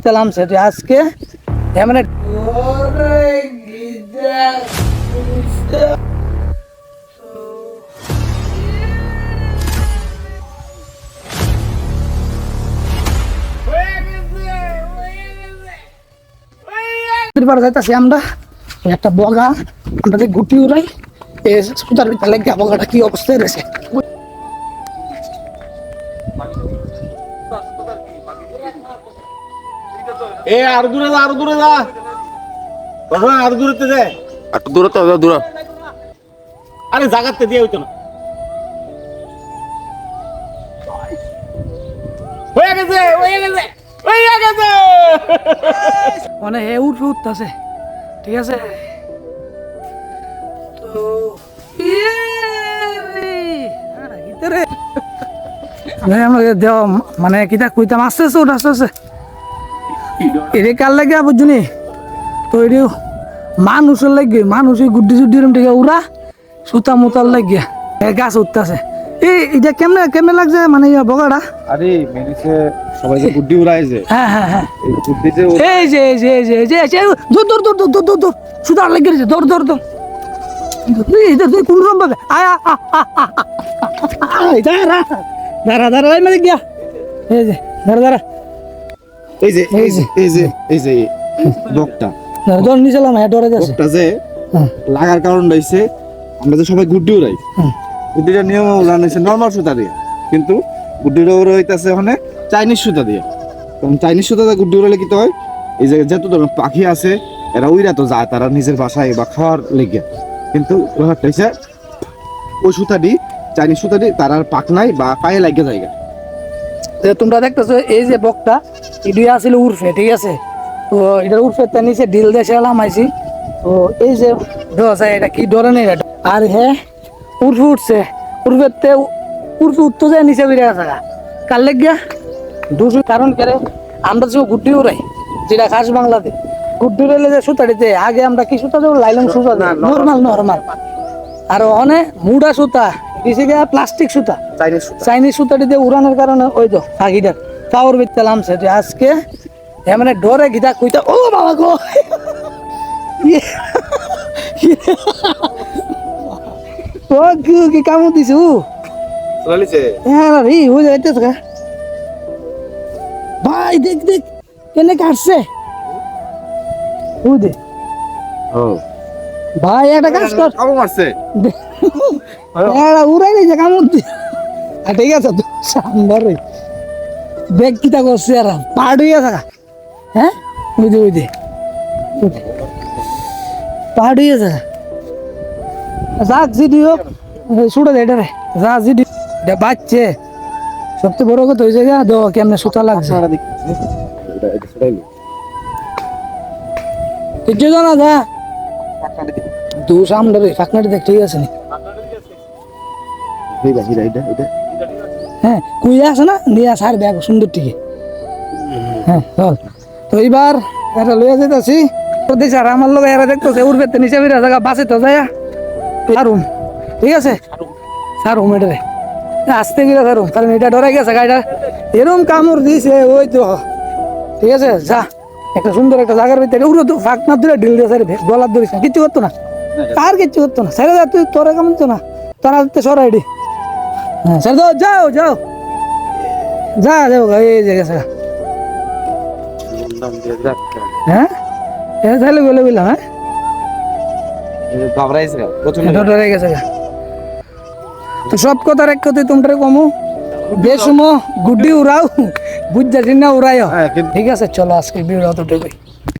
বিতালাম সেটা আজকে মানে যাইতাছি আমরা একটা বগা আমরা গুটি উড়াই সুতার ভিতরে লেগে বগাটা কি অবস্থায় রয়েছে। আরো দূরে যা, আরো দূরে যা, আরো দূরতে যা, একটু দূরতে দূর। আরে জাগাতে দিয়ে হইতো না, হয়ে গেছে হয়ে গেছে হয়ে গেছে। মানে হে উঠতেছে, ঠিক আছে। তো মানে কিতা কইতাম আস্তে আস্তে ওটা আস্তে আস্তে এরে কার লাগে বুঝুনি। তো এটি মানুষের লাগে মানুষের গুড্ডি চুড্ডি থেকে উড়া সুতা মুতার লাগিয়া গাছ উঠতেছে। এটা কেমনে কেমনে লাগছে মানে বগাটা? আরে মেরেছে সবাই যে গুড্ডি উড়াইছে। হ্যাঁ হ্যাঁ হ্যাঁ, এই গুড্ডিতে এই যে এই যে এই যে এই যে দূর দূর দূর দূর দূর দূর সুতার লেগে গেছে। দৌড় দৌড় দৌড় তুই কোন রকম ভাবে আয়া দাঁড়া দাঁড়া দাঁড়া মানে গিয়া এই যে দাঁড়া দাঁড়া এই যে এই যে এই যে এই যে বকটা দৌড় নিয়েছিলাম হ্যাঁ ডরে যাচ্ছে। বকটা যে লাগার কারণটা হইছে আমরা যে সবাই গুড্ডি উড়াই, গুড্ডিটা নিয়ম উড়ানো হয়েছে নর্মাল সুতা দিয়ে, কিন্তু গুড্ডিটা উড়াইতেছে ওখানে চাইনিজ সুতা দিয়ে। কারণ চাইনিজ সুতা দিয়ে গুড্ডি উড়ালে কি হয়, এই যে যত ধরনের পাখি আছে এরা উইরা তো যায় তারা নিজের বাসায় বা খাওয়ার লেগে, কিন্তু ব্যাপারটা হচ্ছে ওই সুতাটি চাইনিজ সুতাটি তার আর পাক নাই বা পায়ে লাগে জায়গা। তোমরা দেখতেছো এই যে বকটা এটি আসলে উর্ফে, ঠিক আছে। তো এটার উর্ফে তার নিচে ডিল দেশে লামাইছি। তো এই যে এটা কি ধরনের এটা আর হ্যাঁ উর্ফে উঠছে উর্ফেতে উর্ফে উঠতে যায় নিচে বেরিয়ে আসা কার লেগিয়া দুশো। কারণ কেরে আমরা যে গুড্ডি উড়াই যেটা খাস বাংলাতে গুড্ডি উড়াইলে যে সুতাটিতে আগে আমরা কি সুতা দেবো লাইলং সুতা নর্মাল নর্মাল আর অনেক মুড়া সুতা দিছে গিয়া প্লাস্টিক সুতা চাইনিজ সুতাটি দিয়ে উড়ানোর কারণে ওই তো আগিটার পাওয়ার বিতালাম সেটা আজকে মানে ডরে গিতা কইতা ও বাবা গো ও কি কামড় দিছু হ্যাঁ রে হয়ে যাইতেছ গা ভাই দেখ দেখ কেনে কাটছে ও দে ও ভাই একটা কাজ কর কামড় মারছে উড়াই নিয়েছে কামড় দি ঠিক আছে তো সামবার দেখ কিতা করছে আর পাড় হইয়া থাকা হ্যাঁ ওই দে পাড় হইয়া থাকা যাক জিডি হোক ছুটে দে এটারে যা জিডি বাচ্চে সবচেয়ে বড় কথা হয়েছে গা দেখ কেমনে সুতা লাগছে কিছু না যা দু সামনে রে ফাঁকনাটি দেখ ঠিক আছে নি হ্যাঁ কুইয়া আছে না নিয়ে সার দেখ সুন্দর টিকে হ্যাঁ চল। তো এইবার এটা লইয়া যেতেছি আর আমার লোক এরা দেখতেছে উড়বে নিচে বেরিয়ে জায়গা বাসে তো যায় সারুম, ঠিক আছে সারুম এটারে আসতে গেলে সারুম, কারণ এটা ডরে গেছে গাড়িটা এরকম কামড় দিয়েছে ওই তো, ঠিক আছে যা একটা সুন্দর একটা জায়গার ভিতরে উড়ো তো ফাঁক না ধরে ঢিল দিয়ে গলার ধরিস না, কিচ্ছু করতো না আর কিচ্ছু করতো না স্যার তুই তোরা কামড়তো না তারা সরাই ডি হ্যাঁ স্যার যাও যাও যা যাও এই যে গেছে হ্যাঁ তাহলে বলে বললাম হ্যাঁ ডরে গেছে তো সব কথার এক কথাই তোমরা কমু বেসমো গুড্ডি উড়াও বুঝ যাচ্ছি না উড়াইও, ঠিক আছে চলো আজকে ভিডিও তো